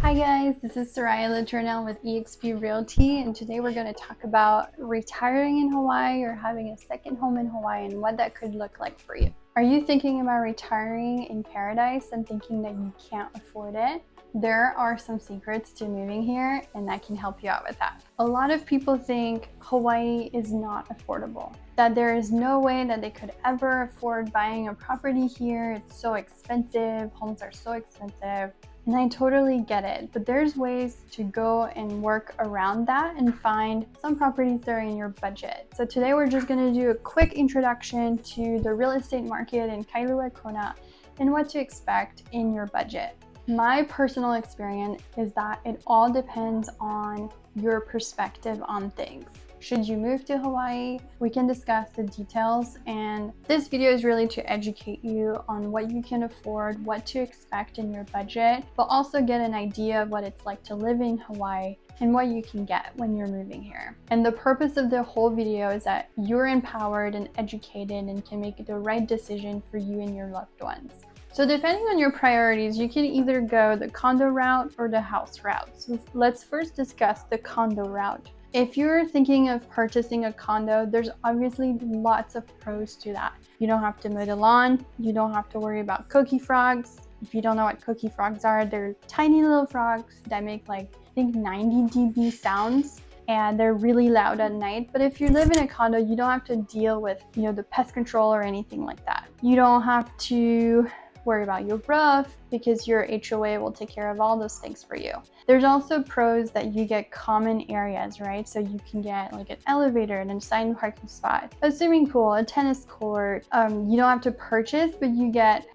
Hi guys, this is Realtor now with eXp Realty, and today we're going to talk about retiring in Hawaii or having a second home in Hawaii and what that could look like for you. Are you thinking about retiring in paradise and thinking that you can't afford it? There are some secrets to moving here, and I can help you out with that. A lot of people think Hawaii is not affordable, that there is no way that they could ever afford buying a property here. It's so expensive, homes are so expensive. And I totally get it, but there's ways to go and work around that and find some properties that are in your budget. So today we're just going to do a quick introduction to the real estate market in Kailua Kona and what to expect in your budget. My personal experience is that it all depends on your perspective on things. Should you move to Hawaii? We can discuss the details, and this video is really to educate you on what you can afford, what to expect in your budget, but also get an idea of what it's like to live in Hawaii and what you can get when you're moving here. And the purpose of the whole video is that you're empowered and educated and can make the right decision for you and your loved ones. So depending on your priorities, you can either go the condo route or the house route. So let's first discuss the condo route. If you're thinking of purchasing a condo, there's obviously lots of pros to that. You don't have to mow the lawn. You don't have to worry about cookie frogs. If you don't know what cookie frogs are, they're tiny little frogs that make I think 90 dB sounds. And they're really loud at night. But if you live in a condo, you don't have to deal with, the pest control or anything like that. You don't have to worry about your roof because your HOA will take care of all those things for you. There's also pros that you get common areas, right? So you can get an elevator and an assigned parking spot, a swimming pool, a tennis court. You don't have to purchase, but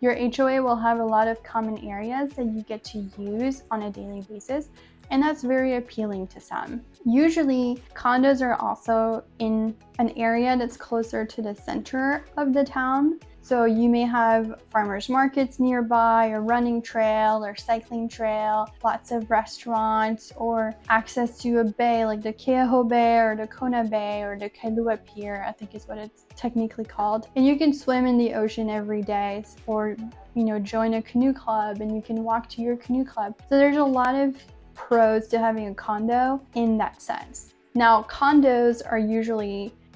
your HOA will have a lot of common areas that you get to use on a daily basis. And that's very appealing to some. Usually, condos are also in an area that's closer to the center of the town. So you may have farmers markets nearby, a running trail or cycling trail, lots of restaurants, or access to a bay like the Keaho Bay or the Kona Bay or the Kailua Pier, I think is what it's technically called. And you can swim in the ocean every day, or join a canoe club and you can walk to your canoe club. So there's a lot of pros to having a condo in that sense. Now, condos are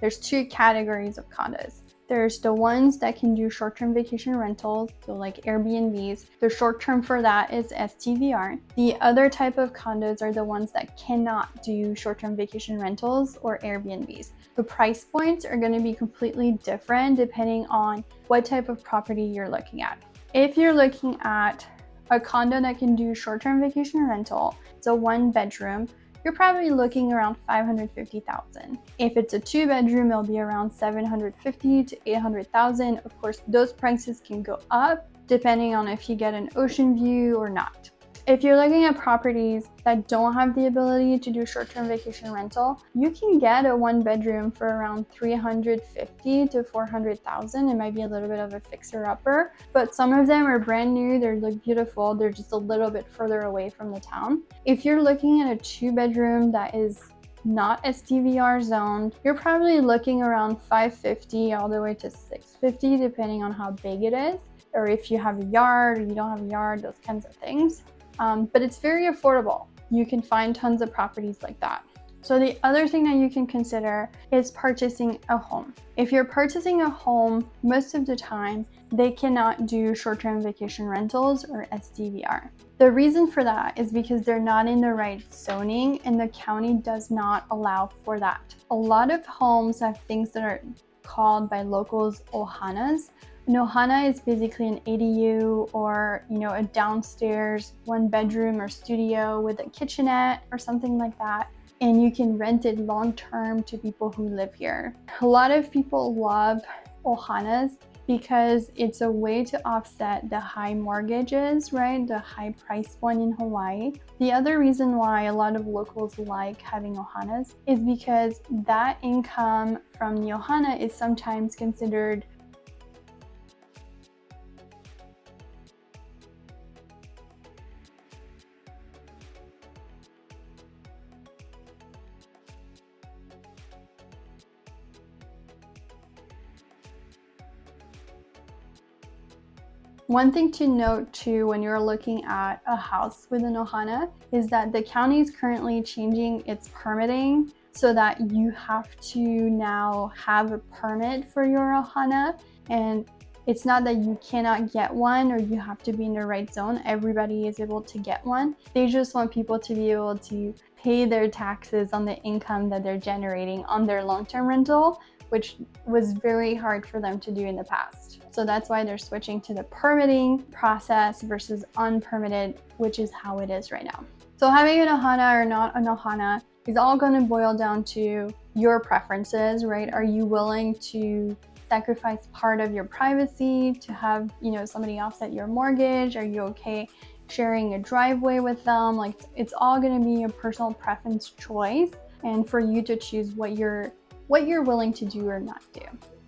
there's two categories of condos. There's the ones that can do short-term vacation rentals, so like Airbnbs. The short-term for that is STVR. The other type of condos are the ones that cannot do short-term vacation rentals or Airbnbs. The price points are going to be completely different depending on what type of property you're looking at. If you're looking at a condo that can do short-term vacation rental, it's a one-bedroom, you're probably looking around $550,000. If it's a two-bedroom, it'll be around $750,000 to $800,000. Of course, those prices can go up depending on if you get an ocean view or not. If you're looking at properties that don't have the ability to do short-term vacation rental, you can get a one-bedroom for around $350,000 to $400,000. It might be a little bit of a fixer-upper, but some of them are brand new. They look beautiful. They're just a little bit further away from the town. If you're looking at a two-bedroom that is not STVR zoned, you're probably looking around $550,000 all the way to $650,000, depending on how big it is, or if you have a yard or you don't have a yard, those kinds of things. But it's very affordable. You can find tons of properties like that. So the other thing that you can consider is purchasing a home. If you're purchasing a home, most of the time, they cannot do short-term vacation rentals or STVR. The reason for that is because they're not in the right zoning and the county does not allow for that. A lot of homes have things that are called by locals ohanas. An ohana is basically an ADU or, a downstairs one bedroom or studio with a kitchenette or something like that. And you can rent it long-term to people who live here. A lot of people love ohanas because it's a way to offset the high mortgages, right? The high price point in Hawaii. The other reason why a lot of locals like having ohanas is because that income from the ohana is sometimes considered One thing to note too when you're looking at a house with an ohana is that the county is currently changing its permitting so that you have to now have a permit for your ohana, and it's not that you cannot get one or you have to be in the right zone. Everybody is able to get one. They just want people to be able to pay their taxes on the income that they're generating on their long-term rental, which was very hard for them to do in the past. So that's why they're switching to the permitting process versus unpermitted, which is how it is right now. So having an ohana or not an ohana is all going to boil down to your preferences, right? Are you willing to sacrifice part of your privacy to have, somebody offset your mortgage? Are you okay sharing a driveway with them? Like, it's all going to be a personal preference choice, and for you to choose what you're willing to do or not do.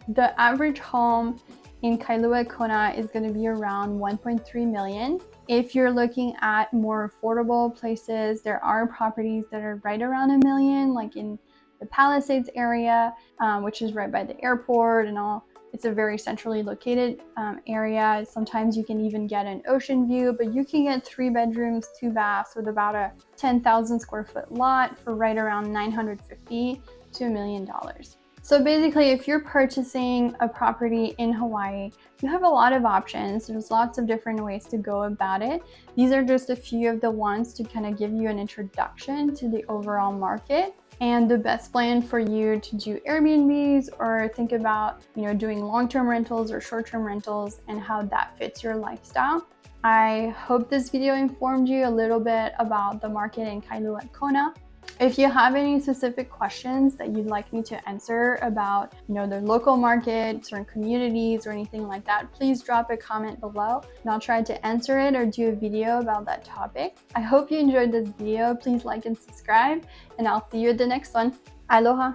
The average home in Kailua Kona is going to be around 1.3 million. If you're looking at more affordable places, there are properties that are right around $1 million, like in the Palisades area, which is right by the airport and all. It's a very centrally located area. Sometimes you can even get an ocean view, but you can get 3 bedrooms, 2 baths with about a 10,000 square foot lot for right around $950 to $1 million. So basically, if you're purchasing a property in Hawaii, you have a lot of options. There's lots of different ways to go about it. These are just a few of the ones to kind of give you an introduction to the overall market and the best plan for you to do Airbnbs or think about, doing long-term rentals or short-term rentals and how that fits your lifestyle. I hope this video informed you a little bit about the market in Kailua Kona. If you have any specific questions that you'd like me to answer about, the local market, certain communities, or anything like that, please drop a comment below and I'll try to answer it or do a video about that topic. I hope you enjoyed this video. Please like and subscribe, and I'll see you at the next one. Aloha!